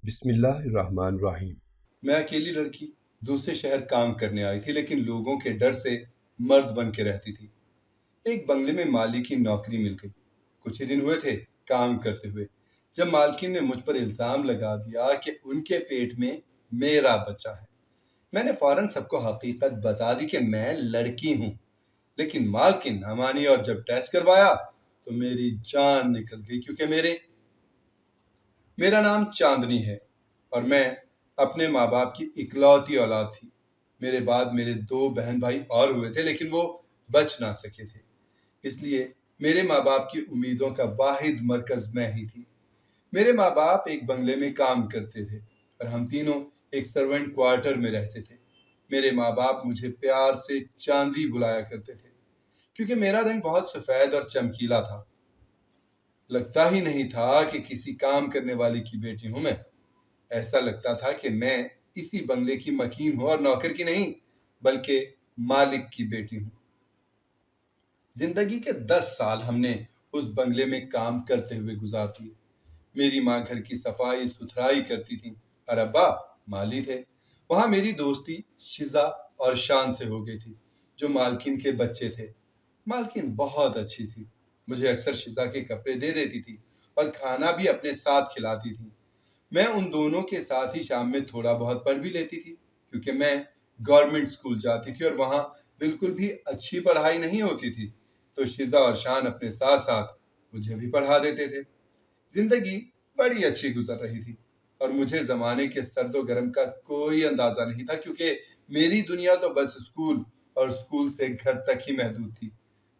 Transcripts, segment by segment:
بسم اللہ الرحمن الرحیم۔ میں اکیلی لڑکی دوسرے شہر کام کرنے آئی تھی، لیکن لوگوں کے ڈر سے مرد بن کے رہتی تھی۔ ایک بنگلے میں مالی کی نوکری مل گئی۔ کچھ ہی دن ہوئے تھے کام کرتے ہوئے جب مالکن نے مجھ پر الزام لگا دیا کہ ان کے پیٹ میں میرا بچہ ہے۔ میں نے فوراً سب کو حقیقت بتا دی کہ میں لڑکی ہوں، لیکن مالکن نہ مانی، اور جب ٹیسٹ کروایا تو میری جان نکل گئی، کیونکہ میرا نام چاندنی ہے اور میں اپنے ماں باپ کی اکلوتی اولاد تھی۔ میرے بعد میرے 2 بہن بھائی اور ہوئے تھے، لیکن وہ بچ نہ سکے تھے، اس لیے میرے ماں باپ کی امیدوں کا واحد مرکز میں ہی تھی۔ میرے ماں باپ ایک بنگلے میں کام کرتے تھے اور ہم تینوں ایک سرونٹ کوارٹر میں رہتے تھے۔ میرے ماں باپ مجھے پیار سے چاندی بلایا کرتے تھے، کیونکہ میرا رنگ بہت سفید اور چمکیلا تھا۔ لگتا ہی نہیں تھا کہ کسی کام کرنے والی کی بیٹی ہوں میں۔ ایسا لگتا تھا کہ میں اسی بنگلے کی مکین ہوں، اور نوکر کی نہیں بلکہ مالک کی بیٹی ہوں۔ زندگی کے 10 سال ہم نے اس بنگلے میں کام کرتے ہوئے گزار دیے۔ میری ماں گھر کی صفائی ستھرائی کرتی تھی اور ابا مالی تھے۔ وہاں میری دوستی شزا اور شان سے ہو گئی تھی، جو مالکن کے بچے تھے۔ مالکن بہت اچھی تھی، مجھے اکثر شزا کے کپڑے دے دیتی تھی اور کھانا بھی اپنے ساتھ کھلاتی تھی۔ میں ان دونوں کے ساتھ ہی شام میں تھوڑا بہت پڑھ بھی لیتی تھی، کیونکہ میں گورنمنٹ اسکول جاتی تھی اور وہاں بالکل بھی اچھی پڑھائی نہیں ہوتی تھی، تو شزا اور شان اپنے ساتھ ساتھ مجھے بھی پڑھا دیتے تھے۔ زندگی بڑی اچھی گزر رہی تھی اور مجھے زمانے کے سرد و گرم کا کوئی اندازہ نہیں تھا، کیونکہ میری دنیا تو بس اسکول اور اسکول سے گھر تک ہی محدود تھی۔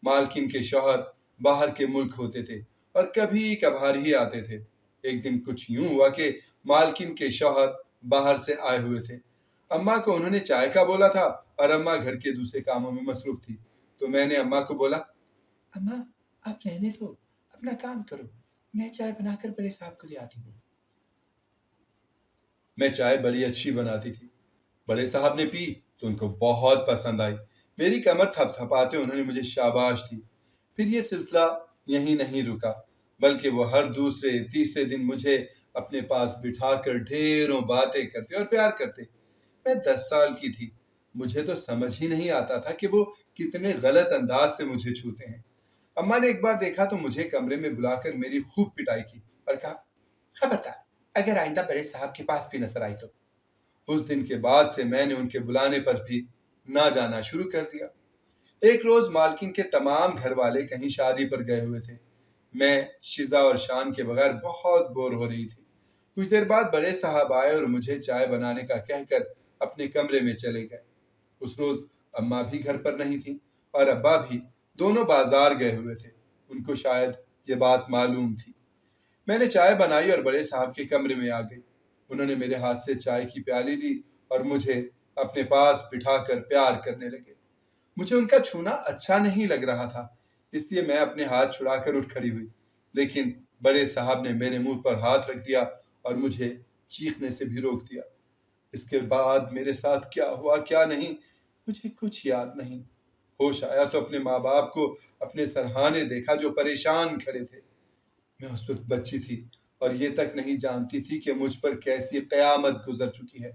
مالکن کے شوہر باہر کے ملک ہوتے تھے اور کبھی کبھار ہی آتے تھے۔ ایک دن کچھ یوں ہوا کہ مالکن کے شوہر باہر سے آئے ہوئے تھے۔ اماں کو انہوں نے چائے کا بولا تھا اور اماں گھر کے دوسرے کاموں میں مصروف تھی، تو میں نے اماں کو بولا، اماں آپ رہنے دو، اپنا کام کرو، میں چائے بنا کر بڑے صاحب کو لے آتی ہوں۔ میں چائے بڑی اچھی بناتی تھی۔ بڑے صاحب نے پی تو ان کو بہت پسند آئی۔ میری کمر تھپ تھپاتے انہوں نے مجھے شاباش دی۔ پھر یہ سلسلہ یہیں نہیں رکا، بلکہ وہ ہر دوسرے تیسرے دن مجھے اپنے پاس بٹھا کر ڈھیروں باتیں کرتے اور پیار کرتے۔ میں 10 سال کی تھی، مجھے تو سمجھ ہی نہیں آتا تھا کہ وہ کتنے غلط انداز سے مجھے چھوتے ہیں۔ اماں نے ایک بار دیکھا تو مجھے کمرے میں بلا کر میری خوب پٹائی کی اور کہا، خبردار اگر آئندہ بڑے صاحب کے پاس بھی نظر آئی تو۔ اس دن کے بعد سے میں نے ان کے بلانے پر بھی نہ جانا شروع کر دیا۔ ایک روز مالکن کے تمام گھر والے کہیں شادی پر گئے ہوئے تھے۔ میں شزا اور شان کے بغیر بہت بور ہو رہی تھی۔ کچھ دیر بعد بڑے صاحب آئے اور مجھے چائے بنانے کا کہہ کر اپنے کمرے میں چلے گئے۔ اس روز اماں بھی گھر پر نہیں تھی اور ابا بھی، دونوں بازار گئے ہوئے تھے۔ ان کو شاید یہ بات معلوم تھی۔ میں نے چائے بنائی اور بڑے صاحب کے کمرے میں آ گئی۔ انہوں نے میرے ہاتھ سے چائے کی پیالی لی اور مجھے اپنے پاس بٹھا کر پیار کرنے لگے۔ مجھے ان کا چھونا اچھا نہیں لگ رہا تھا، اس لیے میں اپنے ہاتھ چھڑا کر اٹھ کھڑی ہوئی، لیکن بڑے صاحب نے میرے منہ پر ہاتھ رکھ دیا اور مجھے چیخنے سے بھی روک دیا۔ اس کے بعد میرے ساتھ کیا ہوا کیا نہیں، مجھے کچھ یاد نہیں۔ ہوش آیا تو اپنے ماں باپ کو اپنے سرہانے دیکھا، جو پریشان کھڑے تھے۔ میں اس وقت بچی تھی اور یہ تک نہیں جانتی تھی کہ مجھ پر کیسی قیامت گزر چکی ہے،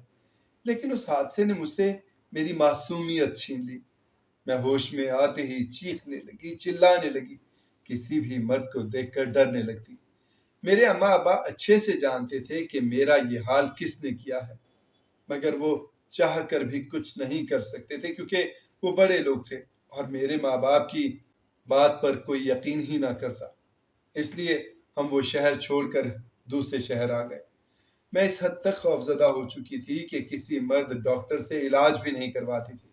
لیکن اس حادثے نے مجھ سے میری معصومیت چھین لی۔ میں ہوش میں آتے ہی چیخنے لگی، چلانے لگی، کسی بھی مرد کو دیکھ کر ڈرنے لگتی۔ میرے اماں ابا اچھے سے جانتے تھے کہ میرا یہ حال کس نے کیا ہے، مگر وہ چاہ کر بھی کچھ نہیں کر سکتے تھے، کیونکہ وہ بڑے لوگ تھے اور میرے ماں باپ کی بات پر کوئی یقین ہی نہ کرتا۔ اس لیے ہم وہ شہر چھوڑ کر دوسرے شہر آ گئے۔ میں اس حد تک خوفزدہ ہو چکی تھی کہ کسی مرد ڈاکٹر سے علاج بھی نہیں کرواتی تھی۔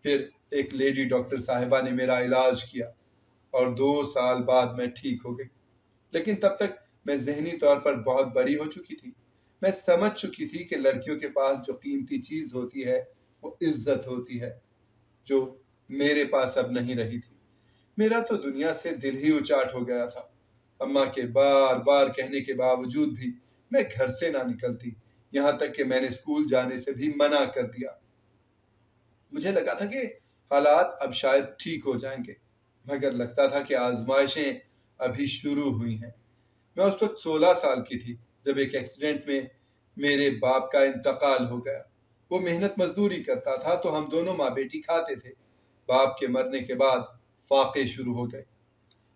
پھر ایک لیڈی ڈاکٹر صاحبہ نے میرا علاج کیا اور 2 سال بعد میں ٹھیک ہو گئی، لیکن تب تک میں ذہنی طور پر بہت بڑی ہو چکی تھی۔ میں سمجھ چکی تھی کہ لڑکیوں کے پاس جو قیمتی چیز ہوتی ہے وہ عزت ہوتی ہے، جو میرے پاس اب نہیں رہی تھی۔ میرا تو دنیا سے دل ہی اچاٹ ہو گیا تھا۔ اماں کے بار بار کہنے کے باوجود بھی میں گھر سے نہ نکلتی، یہاں تک کہ میں نے اسکول جانے سے بھی منع کر دیا۔ مجھے لگا تھا کہ حالات اب شاید ٹھیک ہو جائیں گے، مگر لگتا تھا کہ آزمائشیں ابھی شروع ہوئی ہیں۔ میں اس وقت 16 سال کی تھی جب ایک ایکسیڈنٹ میں میرے باپ کا انتقال ہو گیا۔ وہ محنت مزدوری کرتا تھا تو ہم دونوں ماں بیٹی کھاتے تھے۔ باپ کے مرنے کے بعد فاقے شروع ہو گئے۔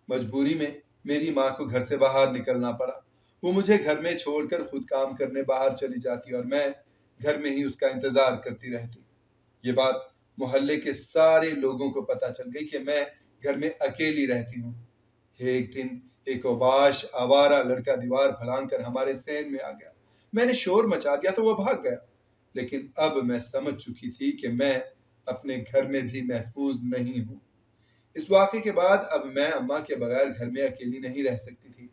مجبوری میں میری ماں کو گھر سے باہر نکلنا پڑا۔ وہ مجھے گھر میں چھوڑ کر خود کام کرنے باہر چلی جاتی اور میں گھر میں ہی اس کا انتظار کرتی رہتی۔ یہ بات محلے کے سارے لوگوں کو پتہ چل گئی کہ میں گھر میں اکیلی رہتی ہوں۔ ایک دن ایک اوباش آوارہ لڑکا دیوار پھلانگ کر ہمارے صحن میں آ گیا۔ میں نے شور مچا دیا تو وہ بھاگ گیا، لیکن اب میں سمجھ چکی تھی کہ میں اپنے گھر میں بھی محفوظ نہیں ہوں۔ اس واقعے کے بعد اب میں اماں کے بغیر گھر میں اکیلی نہیں رہ سکتی تھی،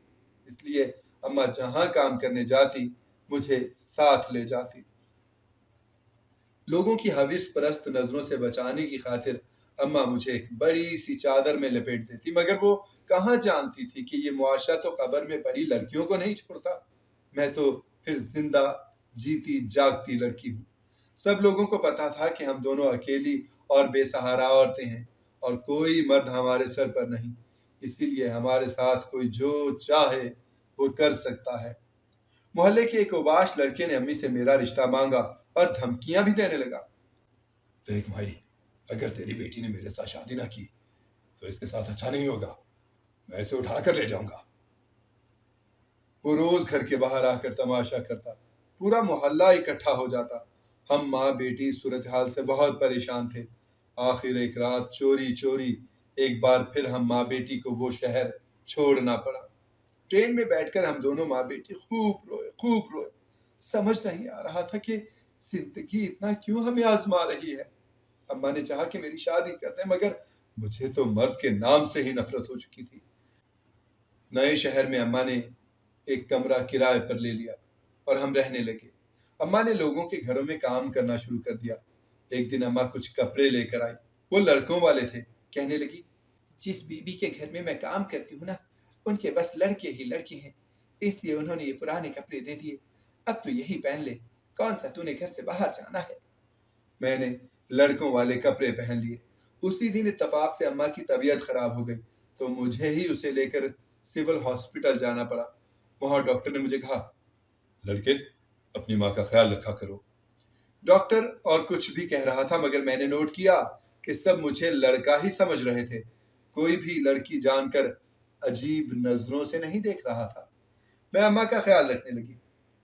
اس لیے اماں جہاں کام کرنے جاتی مجھے ساتھ لے جاتی۔ لوگوں کی حوث پرست نظروں سے بچانے کی خاطر اماں مجھے ایک بڑی سی چادر میں لپیٹ دیتی، مگر وہ کہاں جانتی تھی کہ یہ معاشرہ تو قبر میں پڑی لڑکیوں کو نہیں چھوڑتا۔ میں تو پھر زندہ جیتی جاگتی لڑکی ہوں۔ سب لوگوں کو پتا تھا کہ ہم دونوں اکیلی اور بے سہارا عورتیں ہیں اور کوئی مرد ہمارے سر پر نہیں، اسی لیے ہمارے ساتھ کوئی جو چاہے وہ کر سکتا ہے۔ محلے کے ایک اوباش لڑکے نے امی سے میرا رشتہ مانگا اور دھمکیاں بھی دینے لگا۔ دیکھ بھائی، اگر تیری بیٹی نے میرے ساتھ شادی نہ کی تو اس کے ساتھ اچھا نہیں ہوگا، میں اسے اٹھا کر لے جاؤں گا۔ وہ روز گھر کے باہر آ کر تماشا کرتا، پورا محلہ اکٹھا ہو جاتا۔ ہم ماں بیٹی صورتحال سے بہت پریشان تھے۔ آخر ایک رات چوری چوری ایک بار پھر ہم ماں بیٹی کو وہ شہر چھوڑنا پڑا۔ ٹرین میں بیٹھ کر ہم دونوں ماں بیٹی خوب روئے۔ سمجھ نہیں آ رہا تھا کہ زندگی اتنا کیوں ہمیں آزما رہی ہے۔ اماں نے چاہا کہ میری شادی کر دیں، مگر مجھے تو مرد کے نام سے ہی نفرت ہو چکی تھی۔ نئے شہر میں اماں نے ایک کمرہ کرائے پر لے لیا اور ہم رہنے لگے۔ اماں نے لوگوں کے گھروں میں کام کرنا شروع کر دیا۔ ایک دن اماں کچھ کپڑے لے کر آئی، وہ لڑکوں والے تھے۔ کہنے لگی، جس بیوی کے گھر میں کام کرتی ہوں نا، ان کے بس لڑکے ہی لڑکے ہیں، اس لیے انہوں نے یہ پرانے کپڑے دے دیے، اب تو یہی پہن لے، کون سا تو نے گھر سے باہر جانا ہے۔ میں نے لڑکوں والے کپڑے پہن لیے۔ اسی دن اتفاق سے اماں کی طبیعت خراب ہو گئی تو مجھے ہی اسے لے کر سول ہاسپٹل جانا پڑا۔ وہاں ڈاکٹر نے مجھے کہا، لڑکے، اپنی ماں کا خیال رکھا کرو۔ ڈاکٹر اور کچھ بھی کہہ رہا تھا، مگر میں نے نوٹ کیا کہ سب مجھے لڑکا ہی سمجھ رہے تھے۔ کوئی بھی لڑکی جان کر عجیب نظروں سے نہیں دیکھ رہا تھا۔ میں اماں کا خیال رکھنے لگی،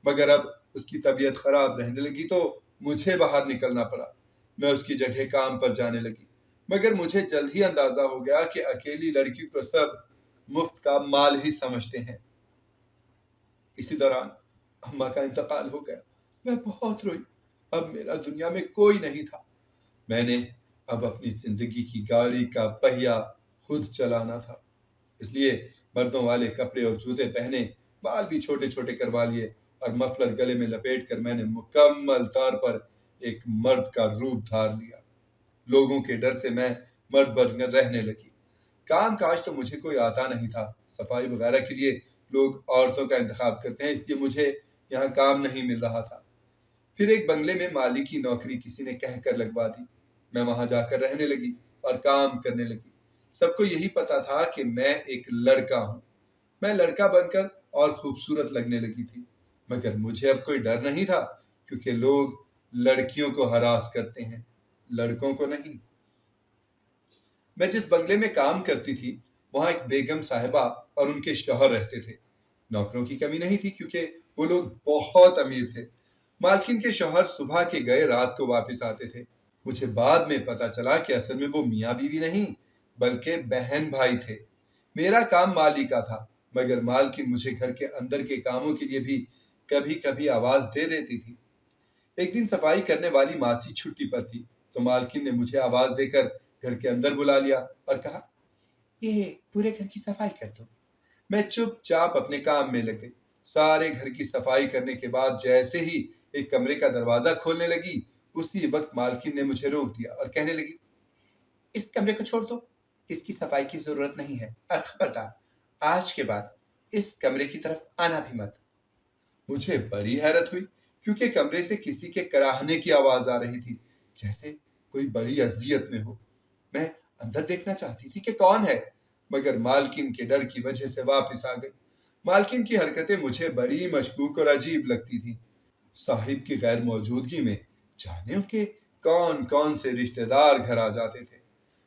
مگر اب اس کی طبیعت خراب رہنے لگی تو مجھے باہر نکلنا پڑا۔ میں اس کی جگہ کام پر جانے لگی، مگر مجھے جلد ہی اندازہ ہو گیا کہ اکیلی لڑکی کو سب مفت کا مال ہی سمجھتے ہیں۔ اسی دوران اماں کا انتقال ہو گیا۔ میں بہت روئی، اب میرا دنیا میں کوئی نہیں تھا۔ میں نے اب اپنی زندگی کی گاڑی کا پہیا خود چلانا تھا، اس لیے مردوں والے کپڑے اور جوتے پہنے، بال بھی چھوٹے چھوٹے کروا لیے اور مفلر گلے میں لپیٹ کر میں نے مکمل طور پر ایک مرد کا روپ دھار لیا۔ لوگوں کے ڈر سے میں مرد بن کر رہنے لگی۔ کام کاج تو مجھے کوئی آتا نہیں تھا، صفائی وغیرہ کے لیے لوگ عورتوں کا انتخاب کرتے ہیں، اس لیے مجھے یہاں کام نہیں مل رہا تھا۔ پھر ایک بنگلے میں مالی کی نوکری کسی نے کہہ کر لگوا دی۔ میں وہاں جا کر رہنے لگی اور کام کرنے لگی۔ سب کو یہی پتا تھا کہ میں ایک لڑکا ہوں۔ میں لڑکا بن کر اور خوبصورت لگنے لگی تھی، مگر مجھے اب کوئی ڈر نہیں تھا، کیونکہ لوگ لڑکیوں کو ہراس کرتے ہیں، لڑکوں کو نہیں۔ میں جس بنگلے میں کام کرتی تھی وہاں ایک بیگم صاحبہ اور ان کے شوہر رہتے تھے۔ نوکروں کی کمی نہیں تھی کیونکہ وہ لوگ بہت امیر تھے۔ مالکن کے شوہر صبح کے گئے رات کو واپس آتے تھے۔ مجھے بعد میں پتا چلا کہ اصل میں وہ میاں بیوی نہیں بلکہ بہن بھائی تھے۔ میرا کام مالی کا تھا، مگر مالکن مجھے گھر کے اندر کے کاموں کے لیے بھی کبھی کبھی آواز دے دیتی تھی۔ ایک دن صفائی کرنے والی ماسی چھٹی پر تھی تو مالکن نے مجھے آواز دے کر گھر کے اندر بلا لیا اور کہا، یہ پورے گھر کی صفائی کر دو۔ میں چپ چاپ اپنے کام میں لگ گئی۔ سارے گھر کی صفائی کرنے کے بعد جیسے ہی ایک کمرے کا دروازہ کھولنے لگی، اسی وقت مالکن نے مجھے روک دیا اور کہنے لگی، اس کمرے کو چھوڑ دو، اس کی صفائی کی ضرورت نہیں ہے، اور خبردار آج کے بعد اس کمرے کی طرف آنا بھی مت۔ مجھے بڑی حیرت ہوئی کیونکہ کمرے سے کسی کے کراہنے کی آواز آ رہی تھی، جیسے کوئی بڑی اذیت میں ہو۔ میں اندر دیکھنا چاہتی تھی کہ کون ہے، مگر مالکن کے ڈر کی وجہ سے واپس آ گئی۔ مالکن کی حرکتیں مجھے بڑی مشکوک اور عجیب لگتی تھیں۔ صاحب کی غیر موجودگی میں جانے ان کے کون کون سے رشتہ دار گھر آ جاتے تھے۔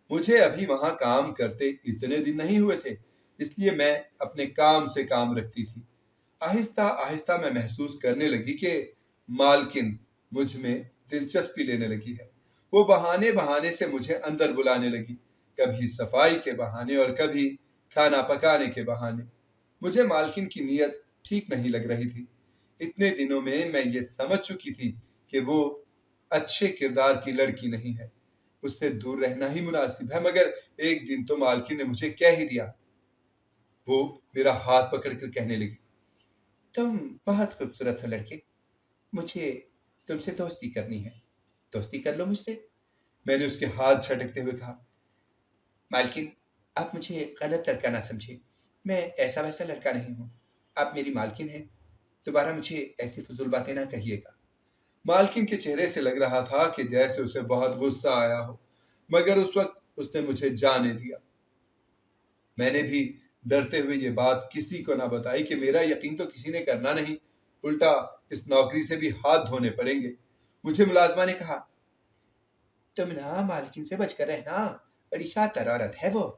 مجھے ابھی وہاں کام کرتے اتنے دن نہیں ہوئے تھے، اس لیے میں اپنے کام سے کام رکھتی تھی۔ آہستہ آہستہ میں محسوس کرنے لگی کہ مالکن مجھ میں دلچسپی لینے لگی ہے۔ وہ بہانے بہانے سے مجھے اندر بلانے لگی، کبھی صفائی کے بہانے اور کبھی کھانا پکانے کے بہانے۔ مجھے مالکن کی نیت ٹھیک نہیں لگ رہی تھی۔ اتنے دنوں میں یہ سمجھ چکی تھی کہ وہ اچھے کردار کی لڑکی نہیں ہے، اس سے دور رہنا ہی مناسب ہے، مگر ایک دن تو مالکن نے مجھے کہہ ہی دیا۔ وہ میرا ہاتھ پکڑ کر کہنے لگی، تم بہت خوبصورت ہو لڑکے، مجھے تم سے دوستی کرنی ہے، دوستی کر لو مجھ سے۔ میں نے اس کے ہاتھ جھٹکتے ہوئے کہا، مالکن آپ مجھے غلط لڑکا نہ سمجھے، میں ایسا ویسا لڑکا نہیں ہوں، آپ میری مالکن ہیں، دوبارہ مجھے ایسی فضول باتیں نہ کہیے گا۔ مالکن کے چہرے سے لگ رہا تھا کہ جیسے اسے بہت غصہ آیا ہو، مگر اس وقت اس نے مجھے جانے دیا۔ میں نے بھی ڈرتے ہوئے یہ بات کسی کو نہ بتائی کہ میرا یقین تو کسی نے کرنا نہیں، الٹا اس نوکری سے بھی ہاتھ دھونے پڑیں گے۔ مجھے ملازمہ نے کہا، تم نہ مالکن سے بچ کر رہنا، بڑی شاطر عورت ہے وہ،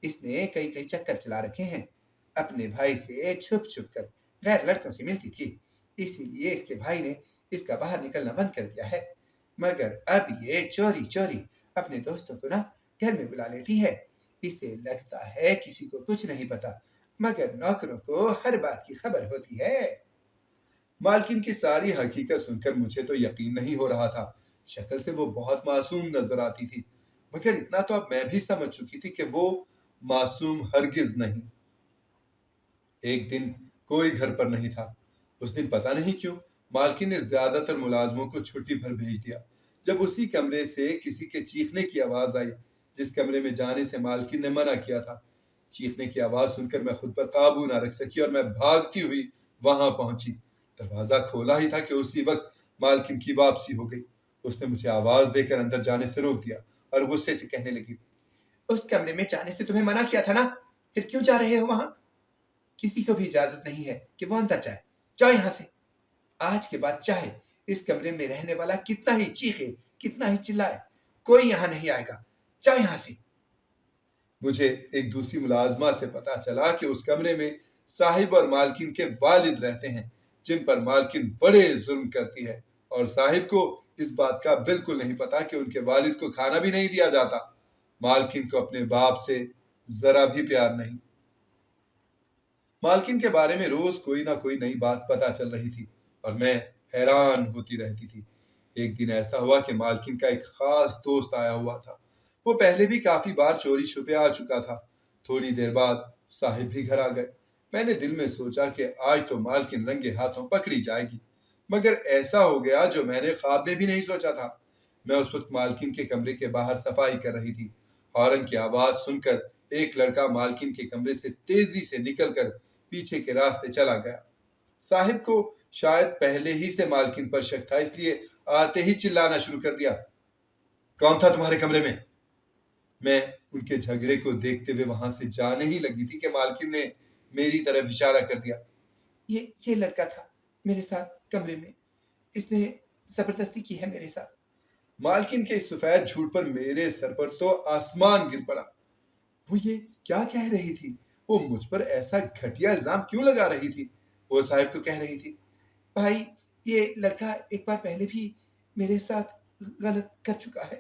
اس نے کئی کئی چکر چلا رکھے ہیں، اپنے بھائی سے چھپ چھپ کر غیر لڑکوں سے ملتی تھی، اسی لیے اس کے بھائی نے اس کا باہر نکلنا بند کر دیا ہے، مگر اب یہ چوری چوری اپنے دوستوں کو نہ گھر میں بلا لیتی ہے، اسے لگتا ہے کسی کو کچھ نہیں پتا، مگر نوکروں کو ہر بات کی خبر ہوتی ہے۔ مالکن کی ساری حقیقت سن کر مجھے تو یقین نہیں ہو رہا تھا۔ شکل سے وہ بہت معصوم نظر آتی تھی، مگر اتنا تو اب میں بھی سمجھ چکی تھی کہ وہ معصوم ہرگز نہیں۔ ایک دن کوئی گھر پر نہیں تھا۔ اس دن پتہ نہیں کیوں مالکن نے زیادہ تر ملازموں کو چھٹی پر بھیج دیا۔ جب اسی کمرے سے کسی کے چیخنے کی آواز آئی جس کمرے میں جانے سے مالکن نے منع کیا تھا، چیخنے کی آواز سن کر میں خود پر قابو نہ رکھ سکی اور میں بھاگتی ہوئی وہاں پہنچی۔ دروازہ کھولا ہی تھا کہ اسی وقت مالکن کی واپسی ہو گئی۔ اس نے مجھے آواز دے کر اندر جانے سے روک دیا اور غصے سے کہنے لگی، اس کمرے میں جانے سے تمہیں منع کیا تھا نا، پھر کیوں جا رہے ہو وہاں؟ کسی کو بھی اجازت نہیں ہے کہ وہ اندر جائے، جاؤ یہاں سے۔ آج کے بعد چاہے اس کمرے میں رہنے والا کتنا ہی چیخے، کتنا ہی چلائے، کوئی یہاں نہیں آئے گا، جاؤ یہاں سے۔ مجھے ایک دوسری ملازمہ سے پتا چلا کہ اس کمرے میں صاحب اور مالکن کے والد رہتے ہیں، جن پر مالکن بڑے ظلم کرتی ہے، اور صاحب کو اس بات کا بالکل نہیں پتا کہ ان کے والد کو کھانا بھی نہیں دیا جاتا۔ مالکن کو اپنے باپ سے ذرا بھی پیار نہیں۔ مالکن کے بارے میں روز کوئی نہ کوئی نئی بات پتا چل رہی تھی اور میں حیران ہوتی رہتی تھی۔ ایک دن ایسا ہوا کہ مالکن کا ایک خاص دوست آیا ہوا تھا۔ وہ پہلے بھی کافی بار چوری چھپے آ چکا تھا۔ تھوڑی دیر بعد صاحب بھی گھر آ گئے۔ میں نے دل میں سوچا کہ آج تو مالکن رنگے ہاتھوں پکڑی جائے گی، مگر ایسا ہو گیا جو میں نے خواب میں بھی نہیں سوچا تھا۔ میں اس وقت مالکن کے کمرے کے باہر صفائی کر رہی تھی۔ ہارن کی آواز سن کر ایک لڑکا مالکن کے کمرے سے تیزی سے نکل کر پیچھے کے راستے چلا گیا۔ صاحب کو شاید پہلے ہی سے مالکن پر شک تھا، اس لیے آتے ہی چلانا شروع کر دیا، کون تھا تمہارے کمرے میں؟ میں ان کے جھگڑے کو دیکھتے ہوئے وہاں سے جانے ہی لگی تھی کہ مالکن نے میری طرف اشارہ کر دیا، یہ لڑکا تھا میرے ساتھ کمرے میں، اس نے زبردستی کی ہے میرے ساتھ۔ مالکن کے اس سفید جھوٹ پر میرے سر پر تو آسمان گر پڑا۔ وہ یہ کیا کہہ رہی تھی؟ وہ مجھ پر ایسا گھٹیا الزام کیوں لگا رہی تھی؟ وہ صاحب کو کہہ رہی تھی، بھائی یہ لڑکا ایک بار پہلے بھی میرے ساتھ غلط کر چکا ہے،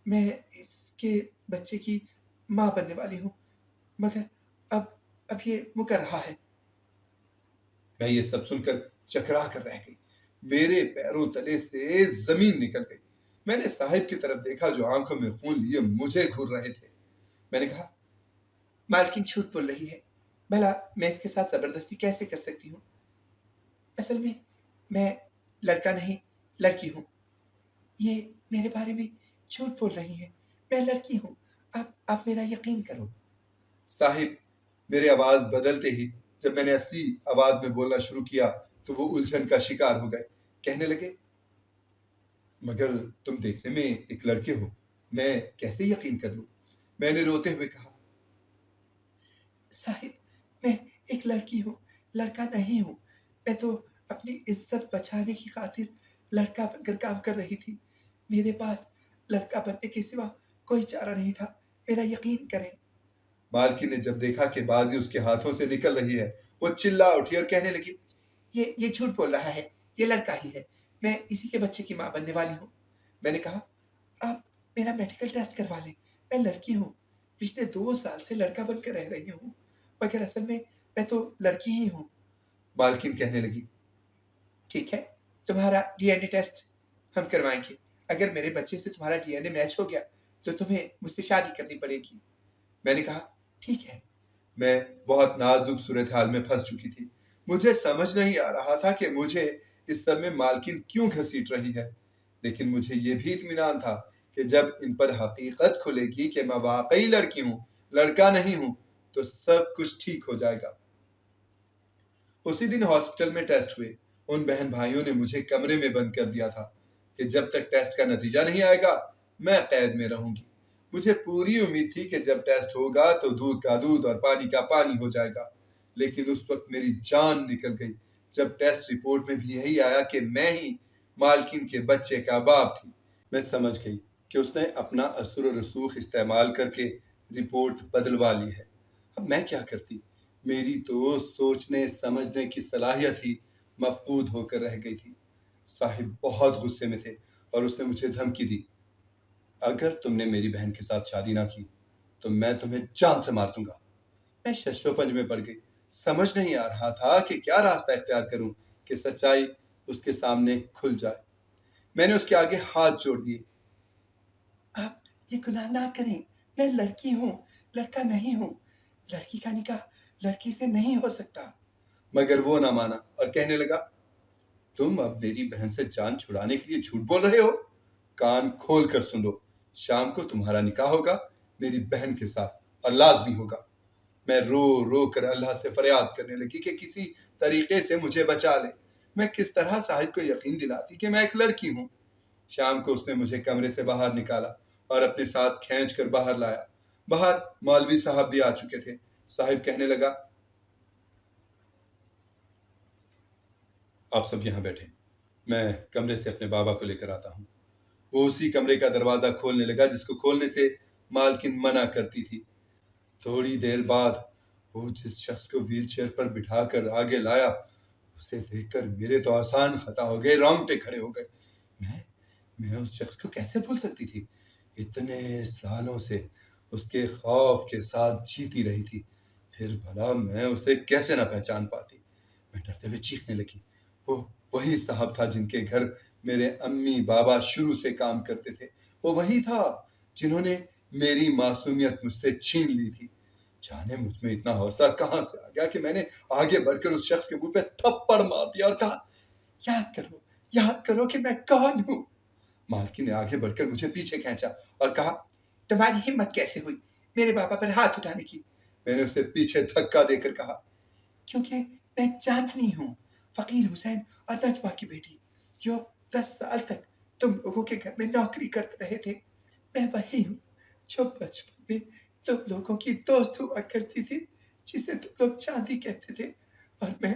میں اس کے بچے کی ماں بننے والی ہوں، مگر اب یہ مکر رہا ہے۔ میں یہ سب سن کر چکرا کر رہ گئی، میرے پیروں تلے سے زمین نکل گئی۔ میں نے صاحب کی طرف دیکھا جو آنکھوں میں خون لیے مجھے گھور رہے تھے۔ میں نے کہا، مالکن جھوٹ بول رہی ہے، بھلا میں اس کے ساتھ زبردستی کیسے کر سکتی ہوں؟ اصل میں لڑکا نہیں لڑکی ہوں، یہ میرے بارے میں جھوٹ بول رہی ہے، میں لڑکی ہوں، آپ میرا یقین کرو۔ صاحب میری آواز بدلتے ہی جب میں نے اصلی آواز میں بولنا شروع کیا تو وہ الجھن کا شکار ہو گئے، کہنے لگے، مگر تم دیکھنے میں ایک لڑکے ہو، میں کیسے یقین کر لوں؟ میں نے روتے ہوئے کہا، صاحب میں ایک لڑکی ہوں، لڑکا نہیں ہوں، میں تو اپنی عزت بچانے کی خاطر لڑکا بن کر کام کر رہی تھی۔ میرے پاس لڑکا بننے کے سوا کوئی چارہ نہیں تھا، میرا یقین کریں۔ مالکی نے جب دیکھا کہ بازی اس کے ہاتھوں سے نکل رہی ہے، وہ چلا اٹھی اور کہنے لگی، یہ جھوٹ بول رہا ہے، یہ لڑکا ہی ہے، میں اسی کے بچے کی ماں بننے والی ہوں۔ میں نے کہا، آپ میرا میڈیکل ٹیسٹ کروا لیں، میں لڑکی ہوں، پچھلے 2 سال سے لڑکا بن کر رہ رہی ہوں، مگر اصل میں تو لڑکی ہی ہوں۔ مالکن کہنے لگی، ٹھیک ہے، تمہارا ڈی این اے ٹیسٹ ہم کروائیں گے، اگر میرے بچے سے تمہارا ڈی این اے میچ ہو گیا تو تمہیں مجھ سے شادی کرنی پڑے گی۔ میں نے کہا، ٹھیک ہے۔ میں بہت نازک صورتحال میں پھنس چکی تھی، مجھے سمجھ نہیں آ رہا تھا کہ مجھے اس سب میں مالکن کیوں گھسیٹ رہی ہے، لیکن مجھے یہ بھی اطمینان تھا کہ جب ان پر حقیقت کھلے گی کہ میں واقعی لڑکی ہوں، لڑکا نہیں ہوں، تو سب کچھ ٹھیک ہو جائے گا۔ اسی دن ہاسپٹل میں ٹیسٹ ہوئے۔ ان بہن بھائیوں نے مجھے کمرے میں بند کر دیا تھا کہ جب تک ٹیسٹ کا نتیجہ نہیں آئے گا میں قید میں رہوں گی۔ مجھے پوری امید تھی کہ جب ٹیسٹ ہوگا تو دودھ کا دودھ اور پانی کا پانی ہو جائے گا، لیکن اس وقت میری جان نکل گئی جب ٹیسٹ رپورٹ میں بھی یہی آیا کہ میں ہی مالکن کے بچے کا باپ تھی۔ میں سمجھ گئی کہ اس نے اپنا اثر و رسوخ استعمال کر کے رپورٹ بدلوا لی ہے۔ اب میں کیا کرتی؟ میری تو سوچنے سمجھنے کی صلاحیت ہی مفقود ہو کر رہ گئی تھی۔ صاحب بہت غصے میں تھے اور اس نے مجھے دھمکی دی، اگر تم نے میری بہن کے ساتھ شادی نہ کی تو میں تمہیں جان سے مار دوں گا۔ میں شش و پنج میں پڑ گئی، سمجھ نہیں آ رہا تھا کہ کیا راستہ اختیار کروں کہ سچائی اس کے سامنے کھل جائے۔ میں نے اس کے آگے ہاتھ جوڑ دیے، آپ یہ گناہ نہ کریں، میں لڑکی ہوں، لڑکا نہیں ہوں، لڑکی کا نکاح لڑکی سے نہیں ہو سکتا۔ مگر وہ نہ مانا اور کہنے لگا، تم اب میری بہن سے جان چھڑانے کے لیے جھوٹ بول رہے ہو؟ کان کھول کر سن لو، شام کو تمہارا نکاح ہوگا میری بہن کے ساتھ، اور لازمی ہوگا۔ میں رو رو کر اللہ سے فریاد کرنے لگی کہ کسی طریقے سے مجھے بچا لے۔ میں کس طرح صاحب کو یقین دلاتی کہ میں ایک لڑکی ہوں۔ شام کو اس نے مجھے کمرے سے باہر نکالا اور اپنے ساتھ کھینچ کر باہر لایا۔ باہر مولوی صاحب بھی آ چکے تھے۔ صاحب کہنے لگا، آپ سب یہاں بیٹھے، میں کمرے سے اپنے بابا کو لے کر آتا ہوں۔ وہ اسی کمرے کا دروازہ کھولنے لگا جس کو کھولنے سے مالکن منع کرتی تھی۔ تھوڑی دیر بعد وہ جس شخص کو ویل چیئر پر بٹھا کر آگے لایا، اسے دیکھ کر میرے تو آسان خطا ہو گئے، رونگٹے کھڑے ہو گئے۔ میں اس شخص کو کیسے بھول سکتی تھی؟ اتنے سالوں سے اس کے خوف کے ساتھ جیتی رہی تھی، پھر بھلا میں اسے کیسے نہ پہچان پاتی؟ میں ڈرتے ہوئے چیخنے لگی۔ وہ وہی صاحب تھا جن کے گھر میرے امی بابا شروع سے کام کرتے تھے، وہ وہی تھا جنہوں نے میری معصومیت مجھ سے چھین لی تھی۔ جانے مجھ میں اتنا حوصلہ کہاں سے آ گیا کہ میں نے آگے بڑھ کر اس شخص کے منہ پہ تھپڑ مار دیا اور کہا، یاد کرو کہ میں کون ہوں۔ مالکی نے آگے بڑھ کر مجھے پیچھے کھینچا اور کہا، تمہاری ہمت کیسے ہوئی میرے بابا پر ہاتھ اٹھانے کی؟ میں نے اسے پیچھے دھکا دے کر کہا، کیونکہ میں چاندنی ہوں، فقیر حسین اور نجمہ کی بیٹی، جو 10 سال تک تم لوگوں کے گھر میں نوکری کرتے رہے تھے۔ میں وہی ہوں جو بچپن میں تم لوگوں کی دوست ہوا کرتی تھی، جسے تم لوگ چاندی کہتے تھے، اور میں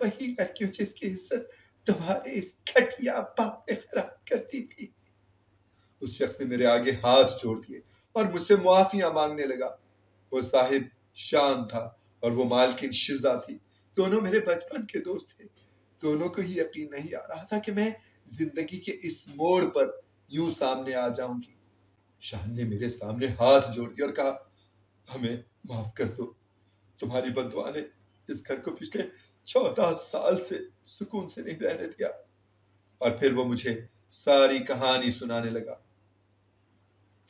وہی لڑکی ہوں جس کی عزت تمہارے اس گھٹیا باپ نے خراب کرتی تھی۔ اس شخص نے میرے آگے ہاتھ جوڑ دیے اور مجھ سے معافیاں مانگنے لگا۔ وہ صاحب شان تھا اور وہ مالکن شزا تھی، دونوں میرے بچپن کے دوست تھے۔ دونوں کو ہی یقین نہیں آ رہا تھا کہ میں زندگی کے اس موڑ پر یوں سامنے آ جاؤں گی۔ شان نے میرے سامنے ہاتھ جوڑ دیا اور کہا، ہمیں معاف کر دو، تمہاری بددعا نے اس گھر کو پچھلے 14 سال سے سکون سے نہیں رہنے دیا۔ اور پھر وہ مجھے ساری کہانی سنانے لگا۔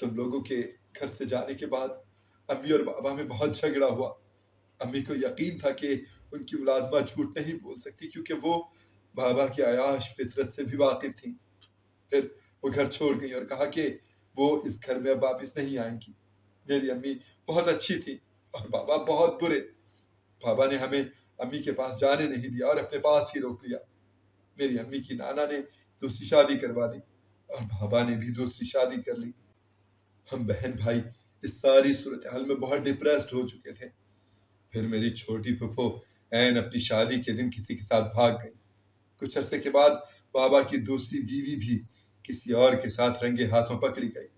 تم لوگوں کے گھر سے جانے کے بعد امی اور بابا میں بہت جھگڑا ہوا۔ امی کو یقین تھا کہ ان کی ملازمہ جھوٹ نہیں بول سکتی کیونکہ وہ بابا کی عیاش فطرت سے بھی واقف تھیں۔ پھر وہ گھر چھوڑ گئی اور کہا کہ وہ اس گھر میں اب واپس نہیں آئیں گی۔ میری امی بہت اچھی تھی اور بابا بہت برے۔ بابا نے ہمیں امی کے پاس جانے نہیں دیا اور اپنے پاس ہی روک لیا۔ میری امی کی نانا نے دوسری شادی کروا دی اور بابا نے بھی دوسری شادی کر لی۔ ہم بہن بھائی اس ساری صورتحال میں بہت ڈپریسڈ ہو چکے تھے۔ پھر میری چھوٹی پھپھو عین اپنی شادی کے دن کسی کے ساتھ بھاگ گئی۔ کچھ عرصے کے بعد بابا کی دوسری بیوی بھی کسی اور کے ساتھ رنگے ہاتھوں پکڑی گئی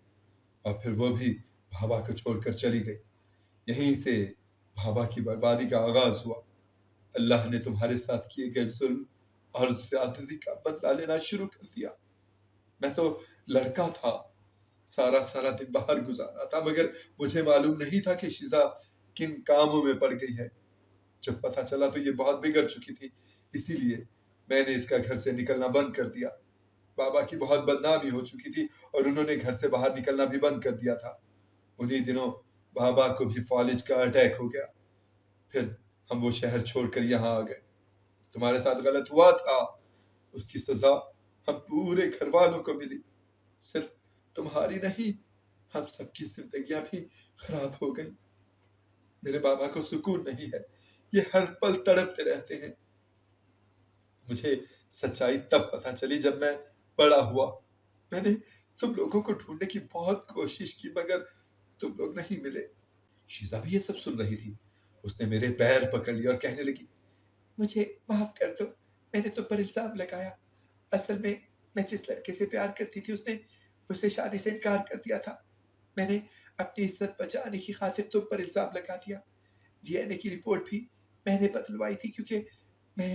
اور پھر وہ بھی بابا کو چھوڑ کر چلی گئی۔ یہیں سے بابا کی بربادی کا آغاز ہوا۔ اللہ نے تمہارے ساتھ کیے گئے ظلم اور زیادتی کا بدلہ لینا شروع کر دیا۔ میں تو لڑکا تھا، سارا دن باہر گزارا تھا، مگر مجھے معلوم نہیں تھا کہ شیزا کن کاموں میں پڑ گئی ہے۔ جب پتہ چلا تو یہ بہت بگڑ چکی تھی، اسی لیے میں نے اس کا گھر سے نکلنا بند کر دیا۔ بابا کی بہت بدنامی ہو چکی تھی اور انہوں نے گھر سے باہر نکلنا بھی بند کر دیا تھا۔ انہی دنوں بابا کو بھی فالج کا اٹیک ہو گیا۔ پھر ہم وہ شہر چھوڑ کر یہاں آ گئے۔ تمہارے ساتھ غلط ہوا تھا، اس کی سزا ہم پورے گھر والوں کو ملی، صرف تمہاری نہیں، ہم سب کی زندگیاں بھی خراب ہو گئیں۔ میرے بابا کو سکون نہیں ہے، یہ ہر پل تڑپتے رہتے ہیں۔ مجھے سچائی تب پتہ چلی جب میں بڑا ہوا۔ میں نے تم لوگوں کو ڈھونڈنے کی بہت کوشش کی مگر تم لوگ نہیں ملے۔ شیزا بھی یہ سب سن رہی تھی۔ اس نے میرے پیر پکڑ لیا اور کہنے لگی، مجھے معاف کر دو، میں نے تم پر الزام لگایا۔ اصل میں جس لڑکے سے پیار کرتی تھی اس نے مجھ سے شادی سے انکار کر دیا تھا۔ میں نے اپنی عزت بچانے کی خاطر تم پر الزام لگا دیا۔ ڈی این اے کی رپورٹ بھی میں نے بدلوائی تھی کیونکہ میں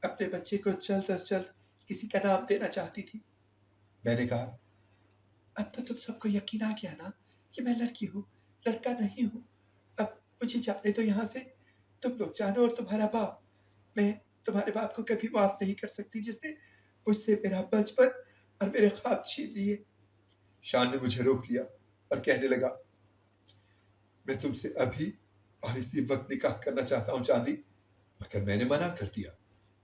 اپنے بچے کو جلد از جلد کسی کا نام دینا چاہتی تھی۔ میں نے کہا، اب تو تم سب کو یقین آ گیا نا کہ میں لڑکی ہوں، لڑکا نہیں ہوں۔ اب مجھے جانے دو یہاں سے، تم لوگ جانو اور تمہارا باپ۔ میں تمہارے باپ کو کبھی معاف نہیں کر سکتی جس نے مجھ سے میرا بچپن اور میرے خواب چھین لیے۔ شان نے مجھے روک لیا اور کہنے لگا، میں تم سے ابھی اور اسی وقت نکاح کرنا چاہتا ہوں چاندی۔ مگر میں نے منع کر دیا۔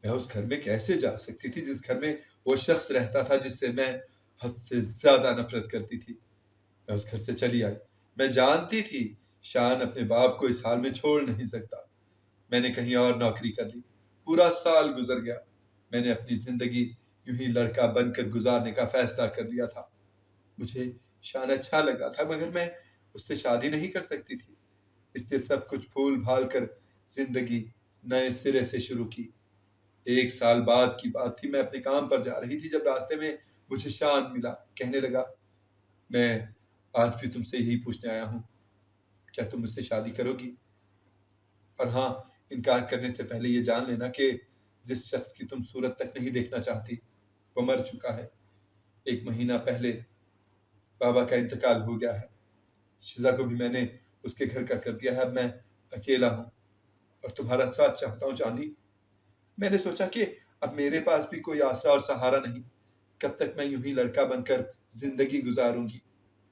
میں اس گھر میں کیسے جا سکتی تھی جس گھر میں وہ شخص رہتا تھا جس سے میں حد سے زیادہ نفرت کرتی تھی۔ میں اس گھر سے چلی آئی۔ میں جانتی تھی شان اپنے باپ کو اس حال میں چھوڑ نہیں سکتا۔ میں نے کہیں اور نوکری کر لی۔ پورا سال گزر گیا۔ میں نے اپنی زندگی یوں ہی لڑکا بن کر گزارنے کا فیصلہ کر لیا تھا۔ مجھے شان اچھا لگا تھا مگر میں اس سے شادی نہیں کر سکتی تھی، اس لیے سب کچھ بھول بھال کر زندگی نئے سرے سے شروع کی۔ 1 سال بعد کی بات تھی، میں اپنے کام پر جا رہی تھی جب راستے میں مجھے شان ملا۔ کہنے لگا، میں آج بھی تم سے یہی پوچھنے آیا ہوں، کیا تم مجھ سے شادی کرو گی؟ اور ہاں، انکار کرنے سے پہلے یہ جان لینا کہ جس شخص کی تم صورت تک نہیں دیکھنا چاہتی وہ مر چکا ہے۔ 1 مہینہ پہلے بابا کا انتقال ہو گیا ہے۔ شیزا کو بھی میں نے اس کے گھر کا کر دیا ہے۔ اب میں اکیلا ہوں اور تمہارا ساتھ چاہتا ہوں چاندی۔ میں نے سوچا کہ اب میرے پاس بھی کوئی آسرا اور سہارا نہیں، کب تک میں یوں ہی لڑکا بن کر زندگی گزاروں گی؟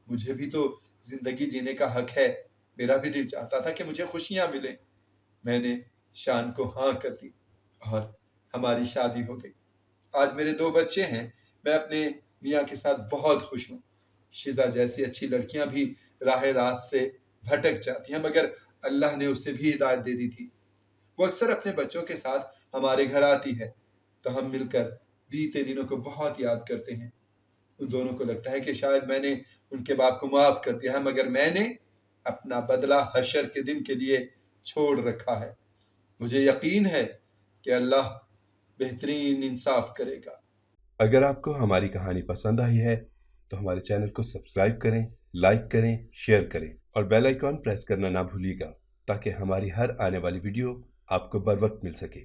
مجھے بھی تو زندگی جینے کا حق ہے۔ میرا بھی دل چاہتا تھا کہ مجھے خوشیاں ملیں۔ میں نے شان کو ہاں کر دی اور ہماری شادی ہو گئی۔ آج میرے 2 بچے ہیں۔ میں اپنے میاں کے ساتھ بہت خوش ہوں۔ شیزا جیسی اچھی لڑکیاں بھی راہ راست سے بھٹک جاتی ہیں مگر اللہ نے اسے بھی ہدایت دے دی تھی۔ وہ اکثر اپنے بچوں کے ساتھ ہمارے گھر آتی ہے تو ہم مل کر بیتے دنوں کو بہت یاد کرتے ہیں۔ ان دونوں کو لگتا ہے کہ شاید میں نے ان کے باپ کو معاف کر دیا ہے مگر میں نے اپنا بدلہ حشر کے دن کے لیے چھوڑ رکھا ہے۔ مجھے یقین ہے کہ اللہ بہترین انصاف کرے گا۔ اگر آپ کو ہماری کہانی پسند آئی ہے تو ہمارے چینل کو سبسکرائب کریں، لائک کریں، شیئر کریں اور بیل آئیکن پریس کرنا نہ بھولیے گا تاکہ ہماری ہر آنے والی ویڈیو آپ کو بر وقت مل سکے۔